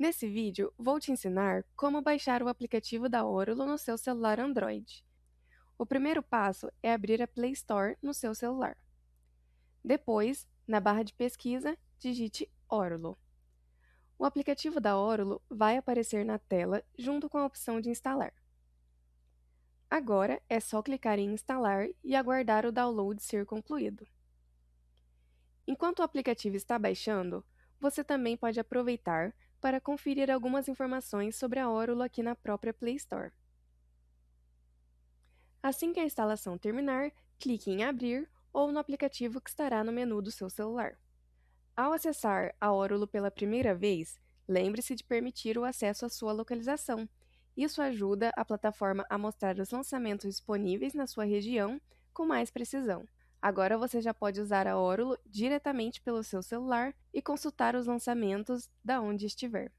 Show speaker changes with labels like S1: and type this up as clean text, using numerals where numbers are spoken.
S1: Nesse vídeo, vou te ensinar como baixar o aplicativo da Órulo no seu celular Android. O primeiro passo é abrir a Play Store no seu celular. Depois, na barra de pesquisa, digite Órulo. O aplicativo da Órulo vai aparecer na tela junto com a opção de instalar. Agora é só clicar em instalar e aguardar o download ser concluído. Enquanto o aplicativo está baixando, você também pode aproveitar para conferir algumas informações sobre a Órulo aqui na própria Play Store. Assim que a instalação terminar, clique em Abrir ou no aplicativo que estará no menu do seu celular. Ao acessar a Órulo pela primeira vez, lembre-se de permitir o acesso à sua localização. Isso ajuda a plataforma a mostrar os lançamentos disponíveis na sua região com mais precisão. Agora você já pode usar a Órulo diretamente pelo seu celular e consultar os lançamentos da onde estiver.